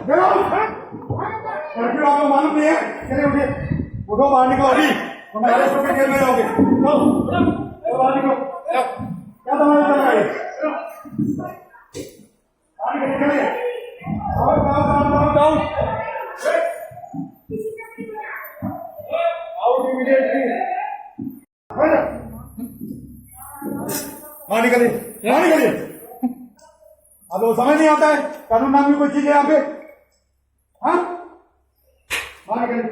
Curfew आपको मालूम नहीं है? चलिए उठिए, उठो, बाहर निकलो अभी, तो मैं अरेस्ट होकर जेल में जाओगे। चलो बाहर निकलो। क्या तमाशा चल रहा है? बाहर निकलिए। Out immediately. बाहर निकलिए, बाहर निकलिए। अब वो समझ नहीं आता है कानून नाम की कोई चीज है यहाँ पे? हाँ, बाहर निकलिए।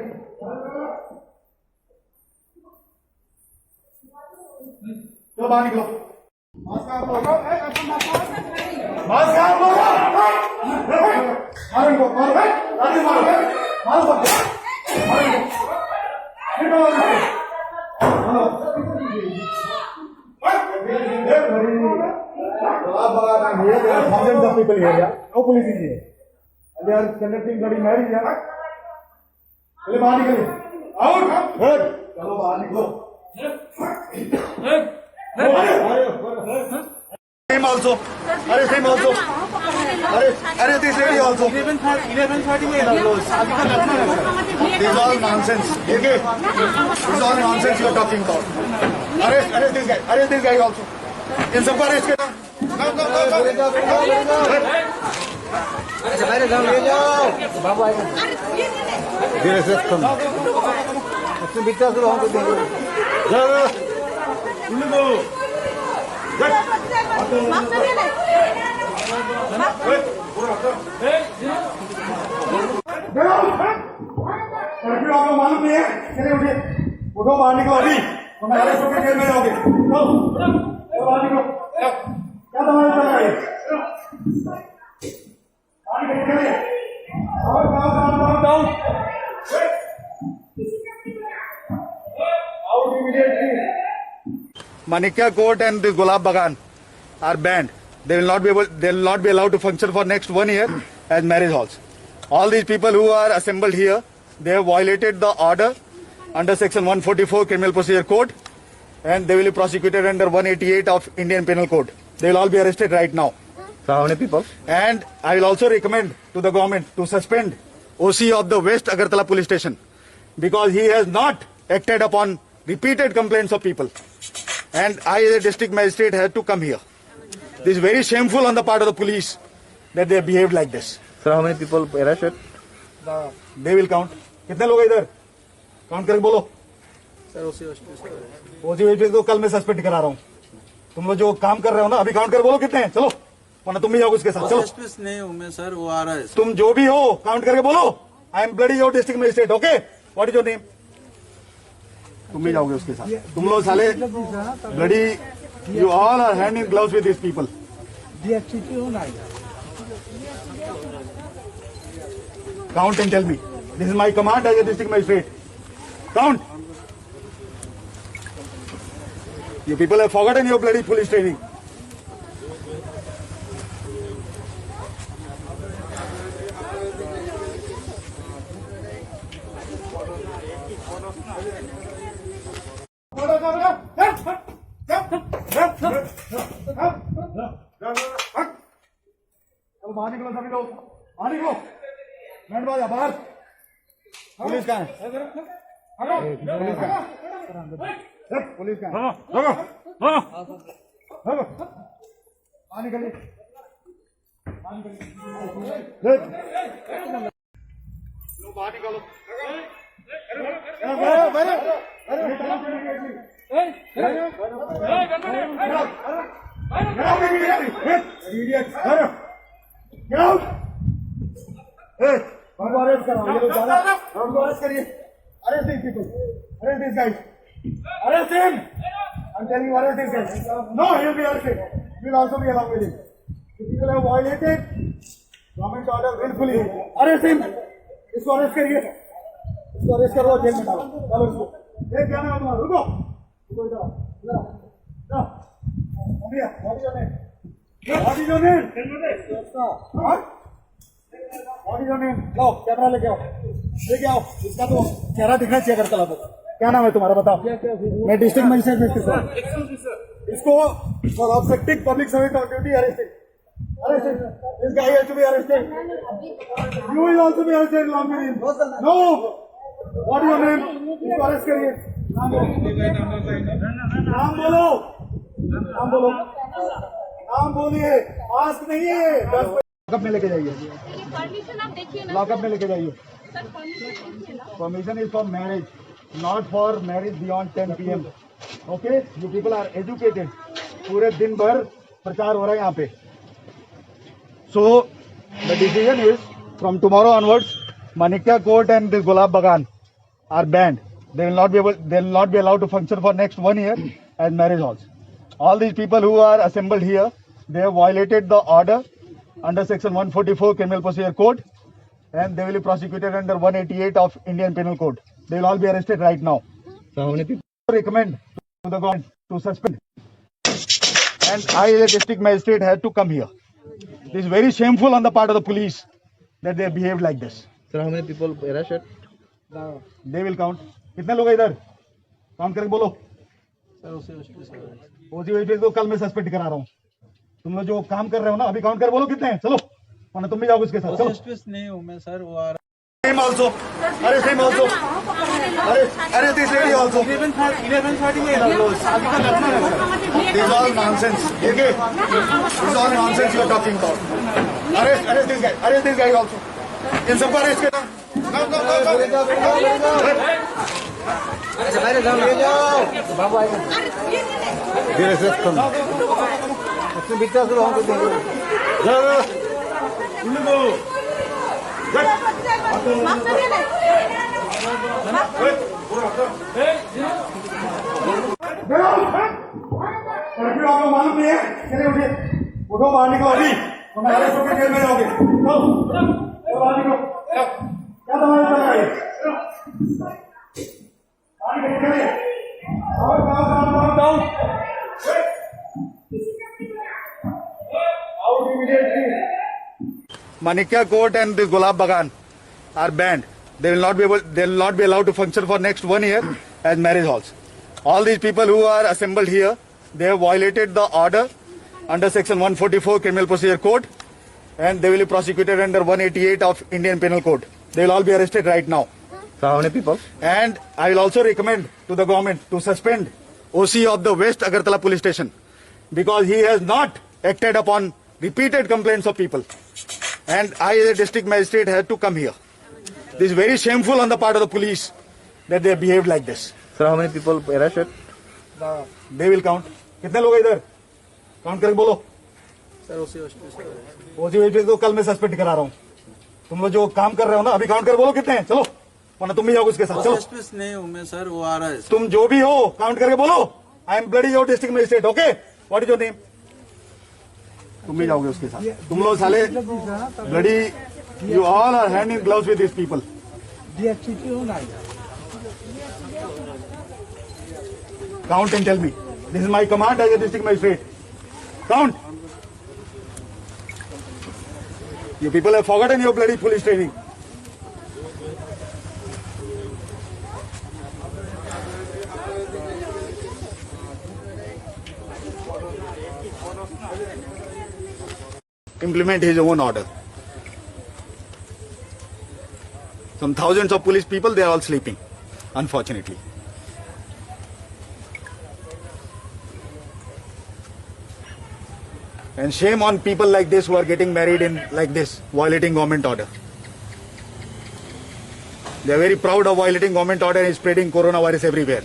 चलो बाहर निकलो। मारो इनको, मारो, लाठी मारो, मारो सबको, मारो इनको, फिर मारो इसको, मारो। Thousands of people here, yeah. No police is here. And they are conducting bloody marriage, yeah. चलिए बाहर निकलिए। Out. Good. चलो बाहर निकलो। Him also. Arrest him also. Arrest this lady also. 11:30 में This is all nonsense. Okay. This is all nonsense you are talking about. Arrest this guy. Arrest this guy also. इन सबको arrest करना। अच्छा बाहर जाओ, ले जाओ बाबू आएगा। धीरे से कम उसने बिट्टा से वहां को दे दो। जाओ उन्हें दो। कर्फ्यू आपको मालूम नहीं है? चलिए उठिए, उठो, बाहर निकलो अभी, तो मैं अरेस्ट होकर जेल में जाओगे। चलो बाहर निकलो। क्या तमाशा चल रहा है? बाहर निकलिए। Out immediately. Manikya Court and this Gulab Bagan are banned. They will not be allowed to function for next 1 year as marriage halls. All these people who are assembled here, they have violated the order under section 144 Criminal Procedure Code, and they will be prosecuted under 188 of Indian Penal Code. They will all be arrested right now. So how many people? And I will also recommend to the government to suspend OC of the West Agartala police station, because he has not acted upon repeated complaints of people. And I, as a district magistrate, had to come here. This is very shameful on the part of the police that they have behaved like this. Sir, how many people arrested? They will count. कितने लोग हैं इधर? Count करके बोलो। ओसी तो कल मैं suspend करा रहा हूँ। तुम लोग जो काम कर रहे हो ना, अभी काउंट कर बोलो कितने हैं। चलो, वरना तुम भी जाओगे उसके साथ। चलो नहीं हूँ मैं सर, वो आ रहा है। तुम जो भी हो काउंट करके बोलो। I am bloody your district magistrate. Okay, what is your name? तुम भी जाओगे उसके साथ। तुम लोग साले bloody, you all are hand in gloves with this people. Count and tell me. This is my command as a district magistrate. Count. You people have forgotten your bloody police training. बाहर निकलो सभी लोग, बाहर निकलो। Band बाजा बाहर। Police कहाँ है? पुलिस कहाँ है? बाहर निकलिए, बाहर निकलो, बाहर निकालो। हमको अरेस्ट कराओ, ये लोग ज्यादा, हमको अरेस्ट करिए। Arrest this people, arrest this guys, arrest him. I am telling you, arrest this guys. No, he will be arrested. You will also be along with him. The people have violated government order willfully. Arrest him. इसको arrest करिए, इसको arrest करो, jail में डालो। चलो इसको। ये क्या नाम है तुम्हारा? रुको, रुको इधर आओ, इधर आओ, इधर आओ। भैया, what is your name? What is your name? What? What is your name? Low, camera लेके आओ, लेके आओ। इसका तो चेहरा दिखना चाहिए अगर कला तो। क्या नाम है तुम्हारा, बताओ। मैं डिस्ट्रिक्ट मजिस्ट्रेट। इसको for obstructing public service of duty arrested. Arrest him. This guy has to be arrested. You will also be arrested along with him. No. What is your name? इसको arrest करिए. नाम बोलो. नाम बोलो. नाम बोलो. नाम बोलिए. आस्क नहीं है. लॉकअप में लेके जाइए. परमिशन आप देखिए ना लॉकअप में लेके जाइए. सर, परमिशन देखिए ना. Permission is for marriage, not for marriage beyond 10 p.m. Okay? You people are educated. पूरे दिन भर प्रचार हो रहा है यहाँ पे. So the decision is from tomorrow onwards, Manikya Court and this Gulab Bagan are banned. They will not be allowed to function for next 1 year as marriage halls. All these people who are assembled here, they have violated the order under section 144 Criminal Procedure Code, and they will be prosecuted under 188 of Indian Penal Code. They will all be arrested right now. So how many people recommend to the government to suspend? And I, as a district magistrate, had to come here. This is very shameful on the part of the police that they have behaved like this. Sir, how many people arrested? They will count. कितने लोग हैं इधर? Count करके बोलो. ओसी को कल मैं suspend करा रहा हूँ. तुम लोग जो काम कर रहे हो ना, अभी काउंट कर बोलो कितने हैं. चलो, वरना तुम भी जाओगे उसके साथ. चलो. नहीं हूँ मैं सर, वो आ रहा Same also. अरे same also. अरे this lady also. 11:30 में This is all nonsense. Okay? This is all nonsense you are talking about. Arrest this guy. Arrest this guy also. इन सबको arrest करना. No. अच्छा बाहर जाओ, ले जाओ. बाबू आएगा. धीरे से कम. उसमें बिकता है, हम कुछ नहीं. कर्फ्यू आपको मालूम नहीं है. चलिए उठिए. उठो, बाहर निकलो अभी. तुम अरेस्ट होकर जेल में जाओगे. चलो बाहर निकलो. क्या तुम्हारा चल रहा है? बाहर निकलिए. Out immediately. Manikya Court and this Gulab Bagan are banned. They will not be allowed to function for next 1 year as marriage halls. All these people who are assembled here, they have violated the order under section 144 Criminal Procedure Code, and they will be prosecuted under 188 of Indian Penal Code. They will all be arrested right now. So how many people? And I will also recommend to the government to suspend OC of the West Agartala Police Station, because he has not acted upon repeated complaints of people. And I, as a district magistrate, had to come here. This is very shameful on the part of the police that they have behaved like this. Sir, how many people arrested? They will count. कितने लोग हैं इधर? Count करके बोलो. Sir ओसी को कल मैं suspend करा रहा हूँ. तुम लोग जो काम कर रहे हो ना, अभी काउंट कर बोलो कितने हैं. चलो, वरना तुम भी जाओगे उसके साथ. चलो. नहीं हूँ मैं सर, वो आ रहा है. तुम जो भी हो, काउंट करके बोलो. I am bloody your district magistrate. Okay, what is your name? तुम भी जाओगे उसके साथ. तुम लोग साले bloody, you all are hand in gloves with this people. Count and tell me. This is my command as a district magistrate. Count. You people have forgotten your bloody police training. Implement his own order. Some thousands of police people, they are all sleeping, unfortunately. And shame on people like this who are getting married in like this, violating government order. They are very proud of violating government order and spreading coronavirus everywhere.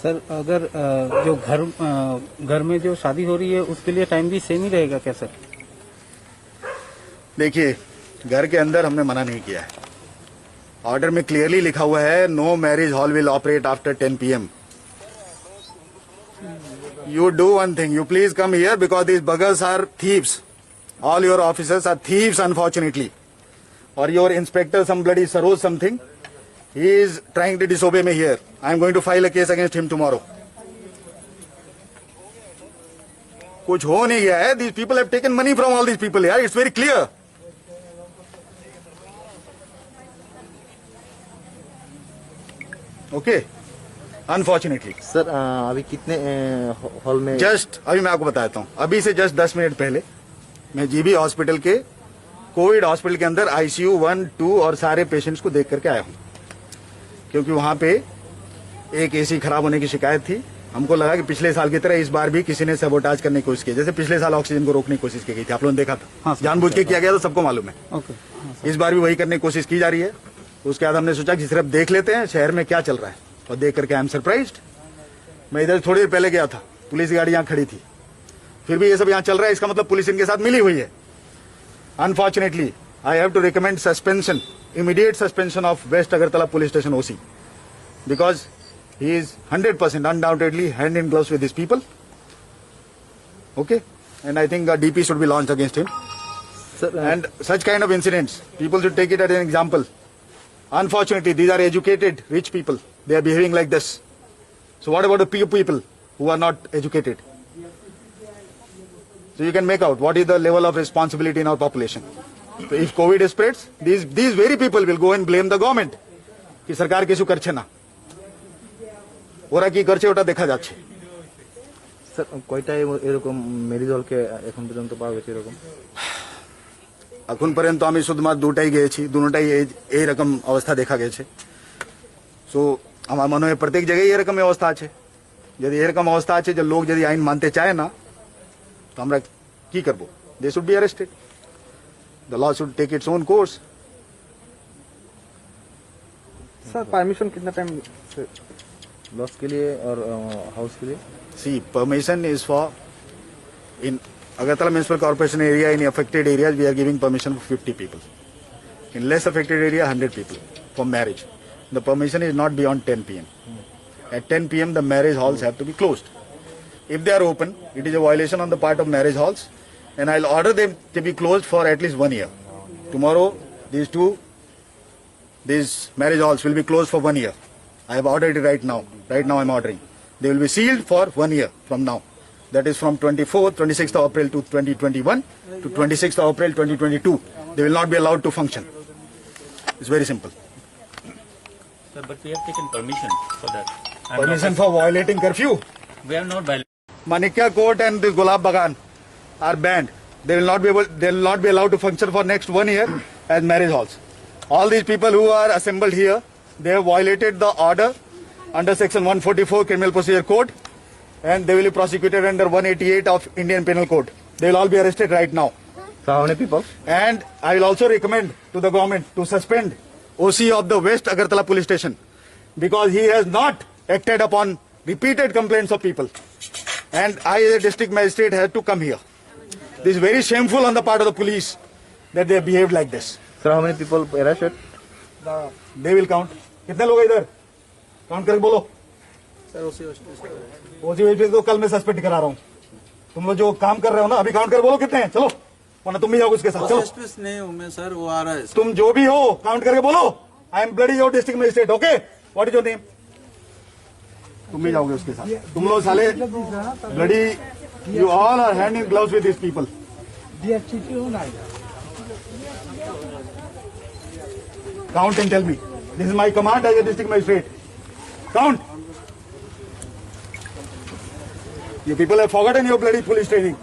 Sir, अगर जो घर में जो शादी हो रही है उसके लिए टाइम भी सेम ही रहेगा क्या सर? देखिए, घर के अंदर हमने मना नहीं किया है. ऑर्डर में क्लियरली लिखा हुआ है, no marriage hall will operate after 10 PM. You do one thing, you please come here because these buggers are thieves. All your officers are thieves, unfortunately. Or your inspector, some bloody Saroj something, he is trying to disobey me here. I am going to file a case against him tomorrow. कुछ हो नहीं गया है. These people have taken money from all these people here. It's very clear. Okay. Unfortunately. Sir अभी कितने hall में? Just अभी मैं आपको बताता हूँ, अभी से जस्ट 10 मिनट पहले मैं जीबी हॉस्पिटल के कोविड हॉस्पिटल के अंदर ICU 1, 2 और सारे पेशेंट्स को देख करके आया हूँ, क्योंकि वहां पे एक AC खराब होने की शिकायत थी। हमको लगा कि पिछले साल की तरह इस बार भी किसी ने सबोटाज करने की कोशिश की, जैसे पिछले साल ऑक्सीजन को रोकने की कोशिश की गई थी, आप लोगों ने देखा था। हाँ, जानबूझ के किया गया, तो सबको मालूम है। ओके। इस बार भी वही करने की कोशिश की जा रही है। उसके बाद हमने सोचा कि सिर्फ देख लेते हैं शहर में क्या चल रहा है, और देख करके आई एम सरप्राइज्ड। मैं इधर थोड़ी देर पहले गया था, पुलिस गाड़ी यहाँ खड़ी थी, फिर भी ये सब यहाँ चल रहा है, इसका मतलब पुलिस इनके साथ मिली हुई है। Unfortunately I have to recommend suspension, immediate suspension of west Agartala police station OC, because he is 100% undoubtedly hand in gloves with these people. Okay, and I think a DP should be launched against him. Sir, And such kind of incidents, people should take it as an example. Unfortunately, these are educated, rich people. They are behaving like this. So what about the poor people who are not educated? So you can make out what is the level of responsibility in our population. So if COVID spreads, these very people will go and blame the government. कि सरकार কিছু করছে না, ওরা কি করছে ওটা দেখা যাচ্ছে। স্যার কয়টা এরকম মেডিকেলকে এখন পর্যন্ত পাওয়া গেছে এরকম? এখন পর্যন্ত আমি শুধুমাত্র দুটাই গিয়েছি, দুটোটাই এইরকম অবস্থা দেখা গেছে। সো আমার মনে হয় প্রত্যেক জায়গায় এরকম অবস্থা আছে। যদি এরকম অবস্থা আছে যে লোক যদি আইন মানতে চায় না, তো আমরা কি করব? They should be arrested, the law should take its own course. Sir permission कितना टाइम लॉस के लिए और हाउस के लिए? See, permission is for in Agartala Municipal Corporation area, in affected areas, we are giving permission for 50 people. In less affected area, 100 people for marriage. The permission is not beyond 10 p.m. At 10 p.m., the marriage halls have to be closed. If they are open, it is a violation on the part of marriage halls, and I'll order them to be closed for at least 1 year. Tomorrow, these marriage halls will be closed for 1 year. I have ordered it right now. Right now I'm ordering. They will be sealed for 1 year from now. That is from 26th of April to 2021 to 26th of April 2022. They will not be allowed to function. It's very simple. Sir, but we have taken permission for that. Permission for violating curfew. We have not violated. Manikya Court and the Gulab Bagan are banned. They will not be allowed to function for next 1 year as marriage halls. All these people who are assembled here, they have violated the order under section 144 Criminal Procedure Code, and they will be prosecuted under 188 of Indian Penal Code. They will all be arrested right now. So how many people? And I will also recommend to the government to suspend OC of the West Agartala Police Station, because he has not acted upon repeated complaints of people. And I as a district magistrate had to come here. This is very shameful on the part of the police that they have behaved like this. Sir, how many people arrested? They will count. कितने लोग हैं इधर? Count करके बोलो। OC तो कल मैं suspend करा रहा हूँ। तुम लोग जो काम कर रहे हो ना, अभी काउंट कर बोलो कितने हैं, चलो, वरना तुम भी जाओगे उसके साथ। चलो, सस्पेंस नहीं हूँ मैं सर, वो आ रहा है। तुम जो भी हो काउंट करके बोलो। I am bloody your district magistrate, okay? What is your name? तुम भी जाओगे उसके साथ। तुम लोग साले bloody, you all are hand in gloves with this people. Count and tell me. This is my command as a district magistrate. Count. You people have forgotten your bloody police training.